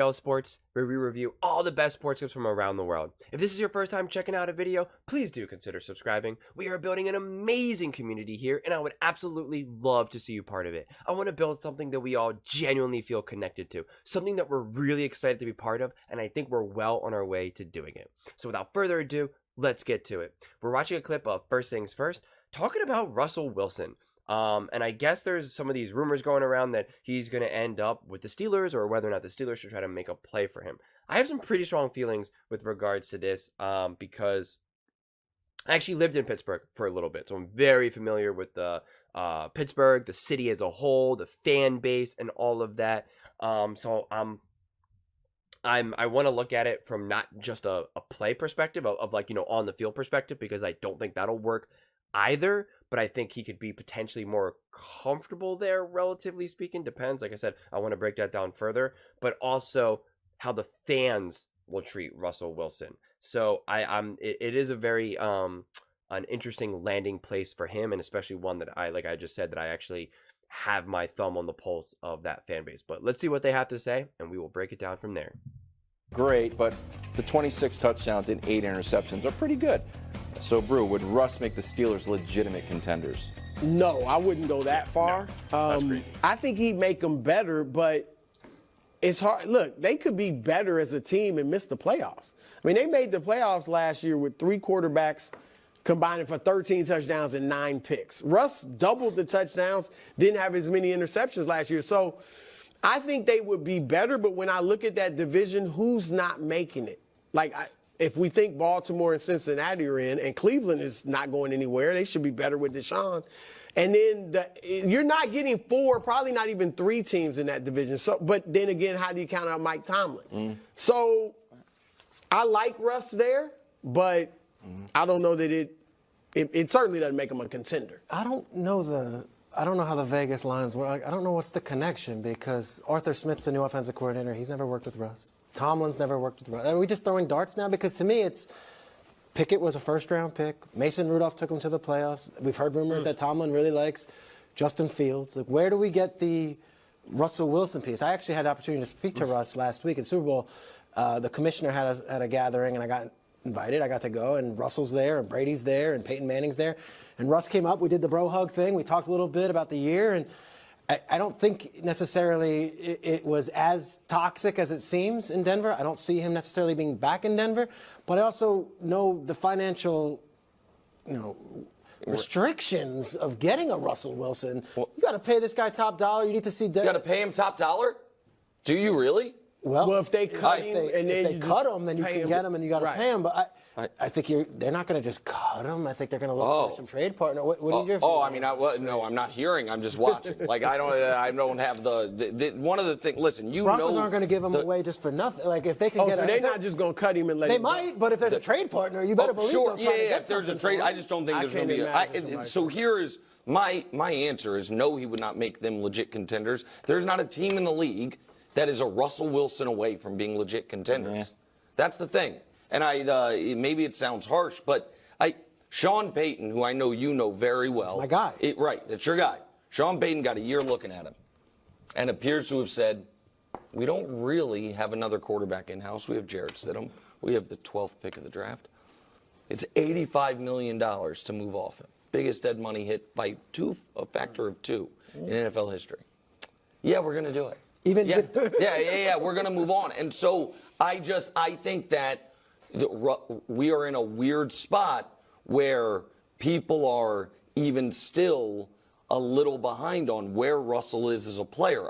Sports, where we review all the best sports clips from around the world. If this is your first time checking out a video, please do consider subscribing. We are building an amazing community here, and I would absolutely love to see you part of it. I want to build something that we all genuinely feel connected to, something that we're really excited to be part of, and I think we're well on our way to doing it. So without further ado, let's get to it. We're watching a clip of First Things First, talking about Russell Wilson. And I guess there's some of these rumors going around that he's going to end up with the Steelers, or whether or not the Steelers should try to make a play for him. I have some pretty strong feelings with regards to this because I actually lived in Pittsburgh for a little bit. So I'm very familiar with the Pittsburgh, the city as a whole, the fan base, and all of that. So I want to look at it from not just a play perspective of like, on the field perspective, because I don't think that'll work either, but I think he could be potentially more comfortable there, relatively speaking. Depends. Like I said, I want to break that down further, but also how the fans will treat Russell Wilson. So it is a very an interesting landing place for him, and especially one that like I just said, that I actually have my thumb on the pulse of that fan base. But let's see what they have to say, and we will break it down from there. Great, but the 26 touchdowns and 8 interceptions are pretty good. So, Brew, would Russ make the Steelers legitimate contenders? No, I wouldn't go that far. No, that's crazy. I think he'd make them better, but it's hard. Look, they could be better as a team and miss the playoffs. I mean, they made the playoffs last year with 3 quarterbacks combining for 13 touchdowns and 9 picks. Russ doubled the touchdowns, didn't have as many interceptions last year. So I think they would be better, but when I look at that division, who's not making it? Like, if we think Baltimore and Cincinnati are in, and Cleveland is not going anywhere, they should be better with Deshaun. And then you're not getting 4, probably not even 3 teams in that division. So, but then again, how do you count out Mike Tomlin? So I like Russ there, but I don't know that it certainly doesn't make him a contender. I don't know how the Vegas lines work. I don't know what's the connection, because Arthur Smith's the new offensive coordinator. He's never worked with Russ. Tomlin's never worked with Russ. Are we just throwing darts now? Because to me, it's Pickett was a first-round pick. Mason Rudolph took him to the playoffs. We've heard rumors that Tomlin really likes Justin Fields. Like, where do we get the Russell Wilson piece? I actually had the opportunity to speak to Russ last week at Super Bowl. The commissioner had a gathering, and I got invited. I got to go, and Russell's there, and Brady's there, and Peyton Manning's there. And Russ came up. We did the bro hug thing. We talked a little bit about the year, and I don't think necessarily it was as toxic as it seems in Denver. I don't see him necessarily being back in Denver, but I also know the financial, restrictions of getting a Russell Wilson. You got to pay this guy top dollar. You need to see. You got to pay him top dollar? Do you really? Well, if they cut him, if they cut him, then you can get him and you got to pay him. But I think they're not going to just cut him. I think they're going to look for some trade partner. What is your feeling? No, I'm not hearing. I'm just watching. Like, I don't have the one of the things. Listen, Broncos aren't going to give him away just for nothing. Like, if they can get, so they're not just going to cut him and let him. They might, but if there's a trade partner, you better believe. Sure, they'll try to get if there's a trade, I just don't think there's going to be. So here is my answer: is no, he would not make them legit contenders. There's not a team in the league that is a Russell Wilson away from being legit contenders. Yeah. That's the thing. And maybe it sounds harsh, but Sean Payton, who I know you know very well. That's my guy. Right, that's your guy. Sean Payton got a year looking at him and appears to have said, we don't really have another quarterback in-house. We have Jarrett Stidham. We have the 12th pick of the draft. It's $85 million to move off him. Biggest dead money hit by a factor of 2 in NFL history. Yeah, we're going to do it. We're going to move on. And so I think that we are in a weird spot where people are even still a little behind on where Russell is as a player.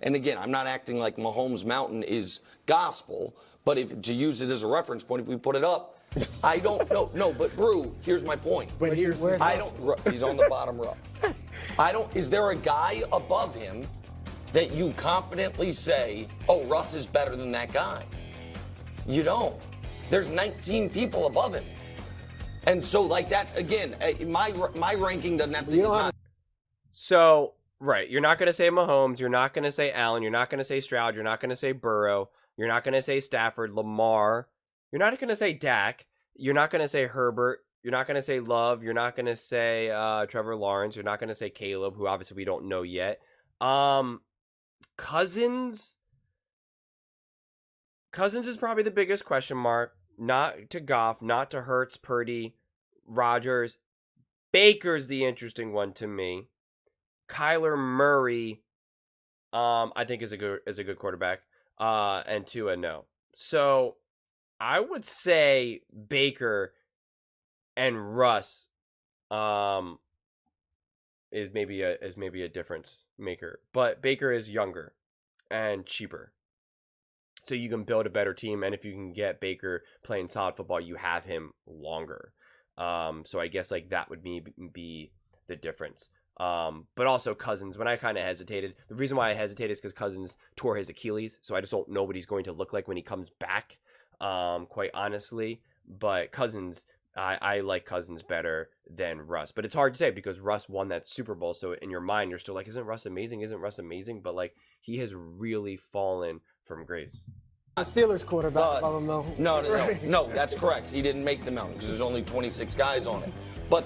And again, I'm not acting like Mahomes Mountain is gospel, but to use it as a reference point, if we put it up, I don't know. No, but Brew, here's my point. But he's on the bottom row. Is there a guy above him that you confidently say, oh, Russ is better than that guy? You don't. There's 19 people above him. And so, like, that's, again, my ranking doesn't have to be. So, right, you're not going to say Mahomes, you're not going to say Allen, you're not going to say Stroud, you're not going to say Burrow, you're not going to say Stafford, Lamar, you're not going to say Dak, you're not going to say Herbert, you're not going to say Love, you're not going to say Trevor Lawrence, you're not going to say Caleb, who obviously we don't know yet. Cousins, Cousins is probably the biggest question mark. Not to Goff, not to Hurts, Purdy, Rodgers. Baker's the interesting one to me. Kyler Murray, I think is a good quarterback. And Tua, no. So I would say Baker and Russ, is maybe a difference maker. But Baker is younger and cheaper. So you can build a better team, and if you can get Baker playing solid football, you have him longer. So I guess like that would be the difference. But also Cousins, when I kind of hesitated, the reason why I hesitated is because Cousins tore his Achilles, so I just don't know what he's going to look like when he comes back, quite honestly. But Cousins, I like Cousins better than Russ. But it's hard to say because Russ won that Super Bowl, so in your mind, you're still like, isn't Russ amazing? Isn't Russ amazing? But like, he has really fallen from grace. The Steelers quarterback above him, though. No, that's correct. He didn't make the mountain because there's only 26 guys on it. But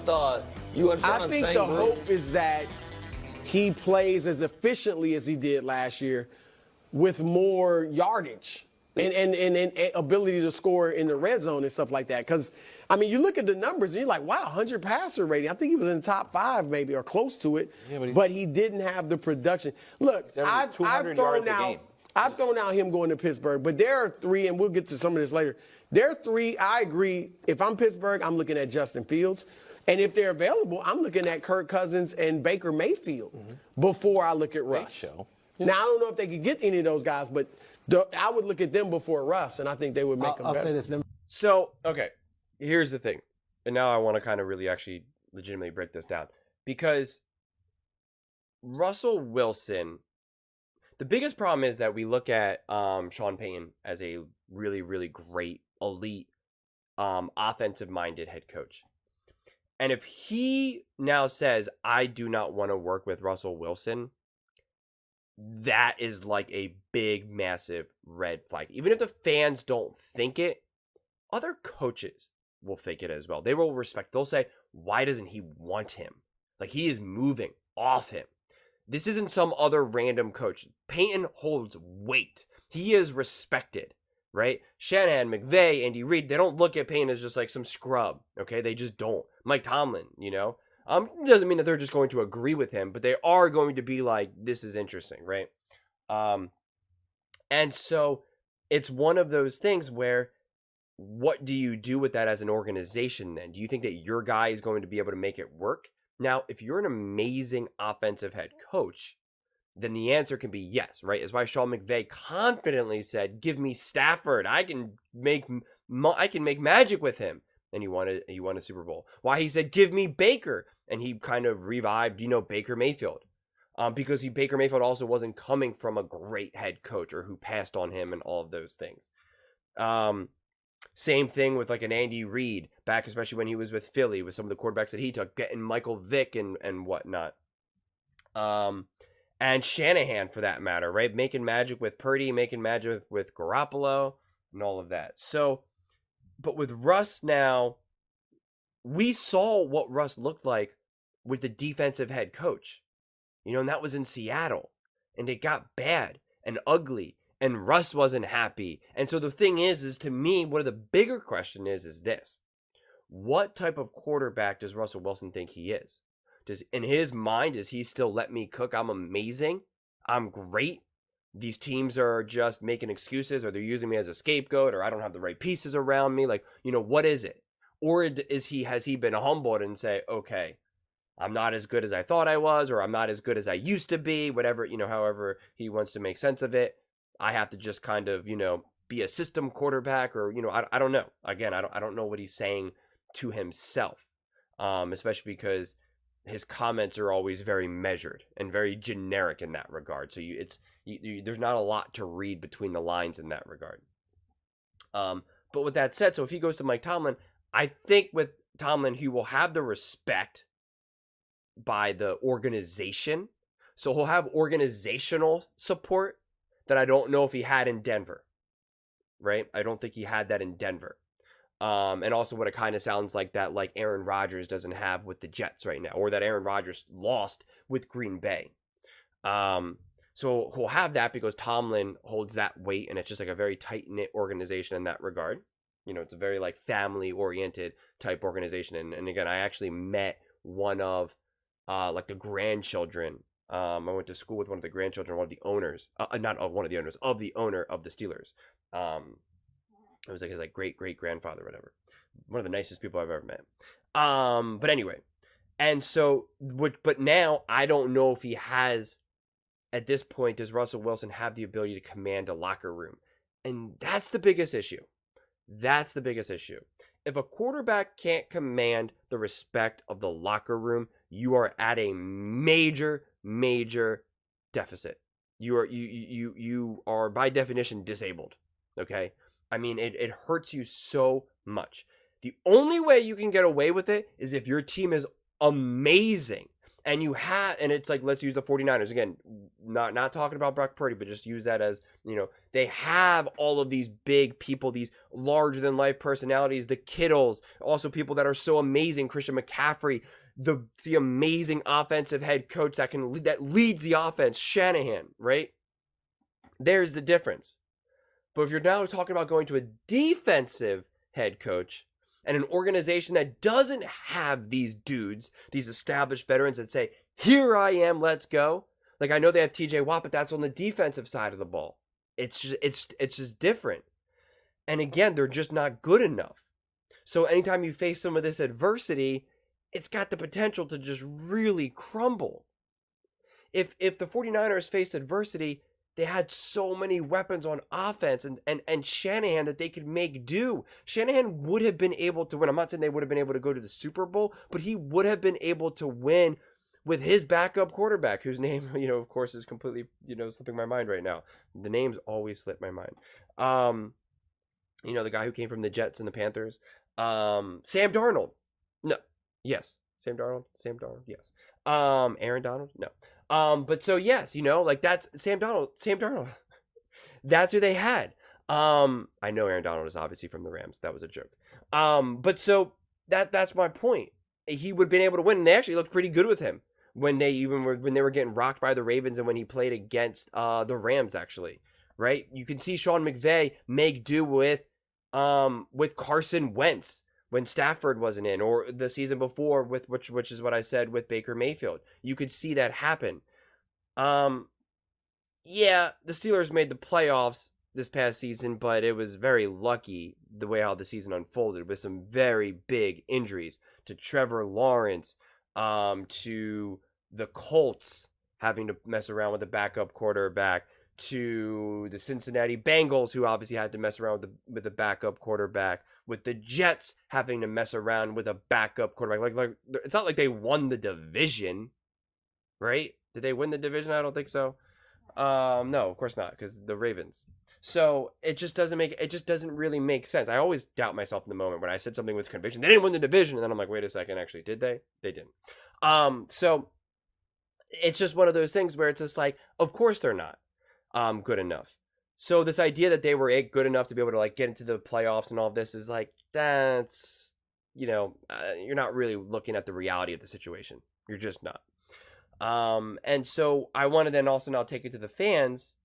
you understand what I'm saying? I think the hope is that he plays as efficiently as he did last year with more yardage and ability to score in the red zone and stuff like that. Because, I mean, you look at the numbers and you're like, wow, 100 passer rating. I think he was in the top 5 maybe or close to it. Yeah, but he didn't have the production. Look, I've thrown out him going to Pittsburgh, but there are 3, and we'll get to some of this later. There are 3, I agree. If I'm Pittsburgh, I'm looking at Justin Fields. And if they're available, I'm looking at Kirk Cousins and Baker Mayfield before I look at Russ. Now, I don't know if they could get any of those guys, but I would look at them before Russ, and I think they would make them better. I'll say this. So, okay, here's the thing. And now I want to kind of really actually legitimately break this down. Because Russell Wilson... The biggest problem is that we look at Sean Payton as a really, really great, elite, offensive-minded head coach. And if he now says, I do not want to work with Russell Wilson, that is like a big, massive red flag. Even if the fans don't think it, other coaches will think it as well. They will respect. They'll say, why doesn't he want him? Like, he is moving off him. This isn't some other random coach. Payton holds weight. He is respected, right? Shanahan, McVay, Andy Reid, they don't look at Payton as just like some scrub, okay? They just don't. Mike Tomlin, you know? Doesn't mean that they're just going to agree with him, but they are going to be like, this is interesting, right? And so it's one of those things where what do you do with that as an organization then? Do you think that your guy is going to be able to make it work? Now, if you're an amazing offensive head coach, then the answer can be yes, right? It's why Sean McVay confidently said, give me Stafford. I can make magic with him. And he won a Super Bowl. Why he said, give me Baker. And he kind of revived, Baker Mayfield. Because Baker Mayfield also wasn't coming from a great head coach or who passed on him and all of those things. Same thing with like an Andy Reid back, especially when he was with Philly, with some of the quarterbacks that he took, getting Michael Vick and whatnot. And Shanahan for that matter, right? Making magic with Purdy, making magic with Garoppolo and all of that. So, but with Russ now, we saw what Russ looked like with the defensive head coach, and that was in Seattle, and it got bad and ugly. And Russ wasn't happy. And so the thing is to me, one of the bigger question is this. What type of quarterback does Russell Wilson think he is? In his mind, does he still let me cook? I'm amazing. I'm great. These teams are just making excuses, or they're using me as a scapegoat, or I don't have the right pieces around me. Like, what is it? Or has he been humbled and say, okay, I'm not as good as I thought I was, or I'm not as good as I used to be, whatever, however he wants to make sense of it. I have to just kind of, be a system quarterback, or, I don't know. Again, I don't know what he's saying to himself, especially because his comments are always very measured and very generic in that regard. So there's not a lot to read between the lines in that regard. But with that said, so if he goes to Mike Tomlin, I think with Tomlin, he will have the respect by the organization. So he'll have organizational support that I don't know if he had in Denver, right? I don't think he had that in Denver. And also what it kind of sounds like that, like Aaron Rodgers doesn't have with the Jets right now, or that Aaron Rodgers lost with Green Bay. So he'll have that because Tomlin holds that weight, and it's just like a very tight-knit organization in that regard. You know, it's a very like family-oriented type organization. And again, I actually met one of like the grandchildren. I went to school with one of the grandchildren, one of the owners, not of one of the owners, of the owner of the Steelers. It was like his like great grandfather, whatever. One of the nicest people I've ever met. But anyway, and so but now I don't know if he has. At this point, does Russell Wilson have the ability to command a locker room? And that's the biggest issue. That's the biggest issue. If a quarterback can't command the respect of the locker room, you are at a major deficit. You are by definition disabled. Okay? I mean, it hurts you so much. The only way you can get away with it is if your team is amazing. And it's like, let's use the 49ers again, not talking about Brock Purdy, but just use that as, you know, they have all of these big people, these larger than life personalities, the Kittles, also people that are so amazing, Christian McCaffrey, the amazing offensive head coach that leads the offense, Shanahan, right? There's the difference. But if you're now talking about going to a defensive head coach, and an organization that doesn't have these dudes, these established veterans that say, here I am, let's go. Like, I know they have TJ Watt, but that's on the defensive side of the ball. It's just different. And again, they're just not good enough. So anytime you face some of this adversity, it's got the potential to just really crumble. If the 49ers faced adversity, they had so many weapons on offense and Shanahan that they could make do. Shanahan would have been able to win. I'm not saying they would have been able to go to the Super Bowl, but he would have been able to win with his backup quarterback, whose name, you know, of course, is completely, you know, slipping my mind right now. The names always slip my mind. You know, the guy who came from the Jets and the Panthers. Sam Darnold. No. Yes. Sam Darnold. Yes. Aaron Donald. No. But so yes, you know, like that's Sam Darnold. That's who they had. I know Aaron Donald is obviously from the Rams. That was a joke. But so that's my point. He would have been able to win, and they actually looked pretty good with him when they were getting rocked by the Ravens and when he played against the Rams, actually. Right? You can see Sean McVay make do with Carson Wentz when Stafford wasn't in, or the season before with which is what I said with Baker Mayfield. You could see that happen. Yeah, the Steelers made the playoffs this past season, but it was very lucky the way how the season unfolded with some very big injuries to Trevor Lawrence, to the Colts having to mess around with a backup quarterback, to the Cincinnati Bengals, who obviously had to mess around with a backup quarterback, with the Jets having to mess around with a backup quarterback. Like it's not like they won the division, right? Did they win the division? I don't think so. No, of course not, because the Ravens. So it just doesn't really make sense. I always doubt myself in the moment when I said something with conviction. They didn't win the division, and then I'm like, wait a second, actually, did they? They didn't. So it's just one of those things where it's just like, of course they're not good enough. So this idea that they were good enough to be able to like get into the playoffs and all of this is like, that's, you know, you're not really looking at the reality of the situation. You're just not. And so I want to then also now take it to the fans.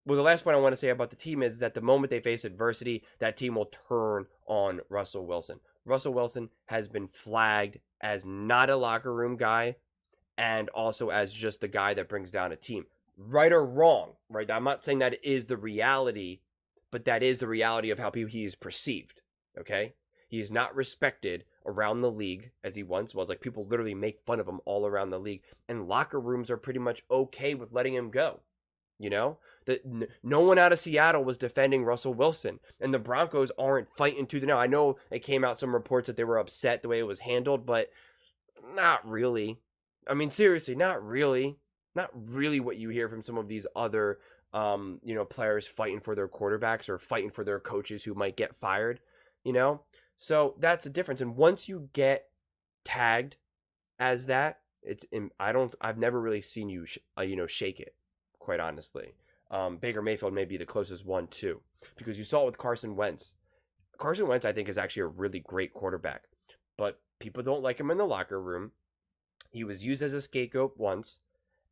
Well, the last point I want to say about the team is that the moment they face adversity, that team will turn on Russell Wilson. Russell Wilson has been flagged as not a locker room guy and also as just the guy that brings down a team. Right or wrong, right? I'm not saying that is the reality, but that is the reality of how he is perceived, okay? He is not respected around the league as he once was. Like, people literally make fun of him all around the league, and locker rooms are pretty much okay with letting him go, you know? No one out of Seattle was defending Russell Wilson, and the Broncos aren't fighting tooth and nail. I know it came out some reports that they were upset the way it was handled, but not really. I mean, seriously, not really. Not really what you hear from some of these other, players fighting for their quarterbacks or fighting for their coaches who might get fired, you know? So that's the difference. And once you get tagged as that, I've never really seen you, shake it, quite honestly. Baker Mayfield may be the closest one too, because you saw it with Carson Wentz. Carson Wentz, I think, is actually a really great quarterback, but people don't like him in the locker room. He was used as a scapegoat once.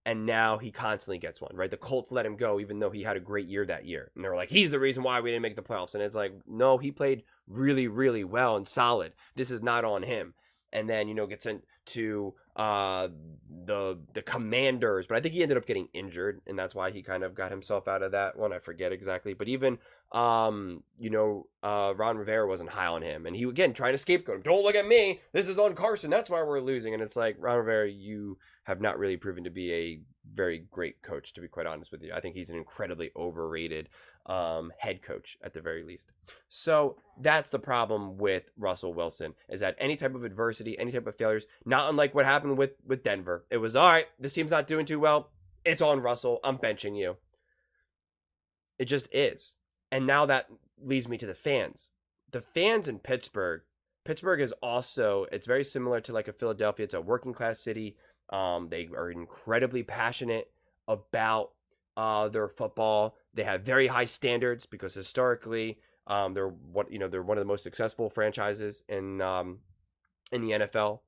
And now he constantly gets one, right? The Colts let him go even though he had a great year that year. And they were like, he's the reason why we didn't make the playoffs. And it's like, no, he played really, really well and solid. This is not on him. And then, gets sent to the Commanders. But I think he ended up getting injured, and that's why he kind of got himself out of that one. I forget exactly. But even, Ron Rivera wasn't high on him. And he, again, trying to scapegoat him. Don't look at me. This is on Carson. That's why we're losing. And it's like, Ron Rivera, you have not really proven to be a very great coach, to be quite honest with you. I think he's an incredibly overrated head coach at the very least. So that's the problem with Russell Wilson, is that any type of adversity, any type of failures, not unlike what happened with Denver. It was, all right, this team's not doing too well. It's on Russell. I'm benching you. It just is. And now that leads me to the fans. The fans in Pittsburgh is also, it's very similar to like a Philadelphia. It's a working class city. They are incredibly passionate about their football. They have very high standards because historically, they're one of the most successful franchises in the NFL,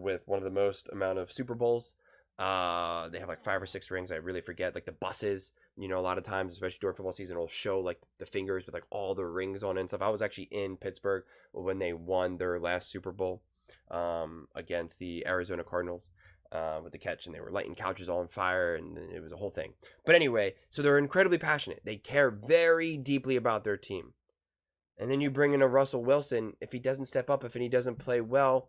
with one of the most amount of Super Bowls. They have like 5 or 6 rings. I really forget. Like the buses, a lot of times, especially during football season, will show like the fingers with like all the rings on it and stuff. I was actually in Pittsburgh when they won their last Super Bowl against the Arizona Cardinals. With the catch, and they were lighting couches all on fire, and it was a whole thing. But anyway, so they're incredibly passionate. They care very deeply about their team. And then you bring in a Russell Wilson. If he doesn't step up, if he doesn't play well,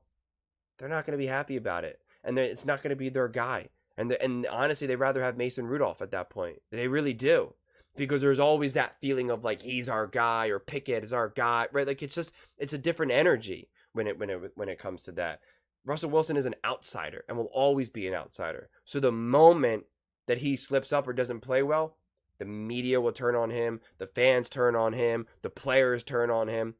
they're not going to be happy about it. And it's not going to be their guy. And honestly, they'd rather have Mason Rudolph at that point. They really do. Because there's always that feeling of like, he's our guy, or Pickett is our guy, right? Like it's a different energy when it comes to that. Russell Wilson is an outsider and will always be an outsider. So the moment that he slips up or doesn't play well, the media will turn on him, the fans turn on him, the players turn on him.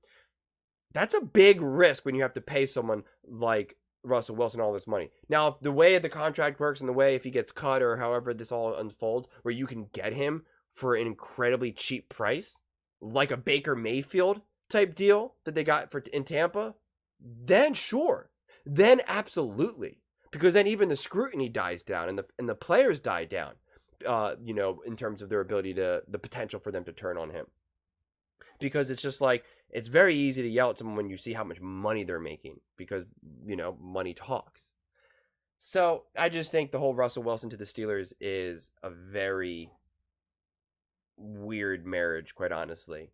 That's a big risk when you have to pay someone like Russell Wilson all this money. Now, the way the contract works and the way if he gets cut or however this all unfolds, where you can get him for an incredibly cheap price, like a Baker Mayfield type deal that they got in Tampa, then sure. Then absolutely, because then even the scrutiny dies down and the players die down, in terms of their ability the potential for them to turn on him. Because it's just like, it's very easy to yell at someone when you see how much money they're making, because, money talks. So I just think the whole Russell Wilson to the Steelers is a very weird marriage, quite honestly.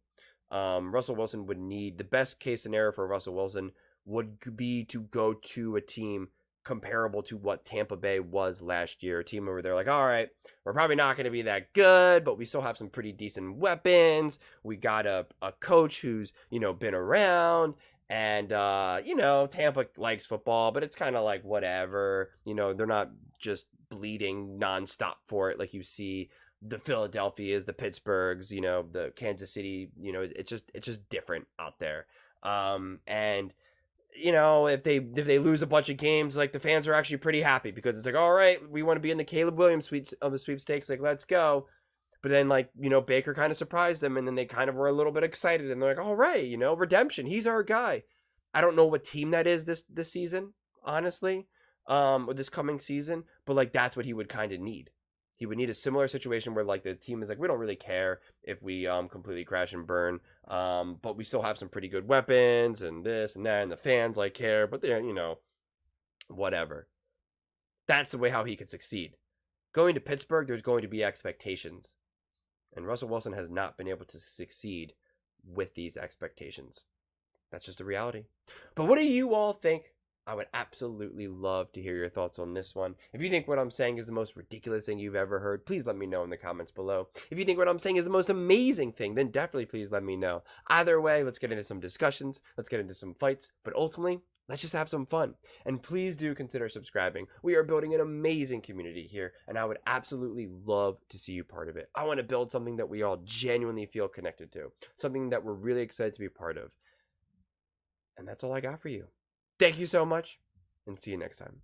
Russell Wilson would need, the best case scenario for Russell Wilson would be to go to a team comparable to what Tampa Bay was last year. A team where they're like, all right, we're probably not going to be that good, but we still have some pretty decent weapons. We got a coach who's, been around. And, Tampa likes football, but it's kind of like whatever. They're not just bleeding nonstop for it like you see the Philadelphias, the Pittsburghs, the Kansas City. It's just different out there. And if they lose a bunch of games, like the fans are actually pretty happy because it's like, all right, we want to be in the Caleb Williams suite of the sweepstakes, like let's go. But then Baker kind of surprised them, and then they kind of were a little bit excited, and they're like, all right, redemption, he's our guy. I don't know what team that is this season, honestly, or this coming season, but that's what he would kind of need. He would need a similar situation where the team is like, we don't really care if we completely crash and burn, but we still have some pretty good weapons and this and that, and the fans care, but they're whatever. That's the way how he could succeed. Going to Pittsburgh, there's going to be expectations, and Russell Wilson has not been able to succeed with these expectations. That's just the reality. But what do you all think? I would absolutely love to hear your thoughts on this one. If you think what I'm saying is the most ridiculous thing you've ever heard, please let me know in the comments below. If you think what I'm saying is the most amazing thing, then definitely please let me know. Either way, let's get into some discussions. Let's get into some fights. But ultimately, let's just have some fun. And please do consider subscribing. We are building an amazing community here, and I would absolutely love to see you part of it. I want to build something that we all genuinely feel connected to. Something that we're really excited to be part of. And that's all I got for you. Thank you so much, and see you next time.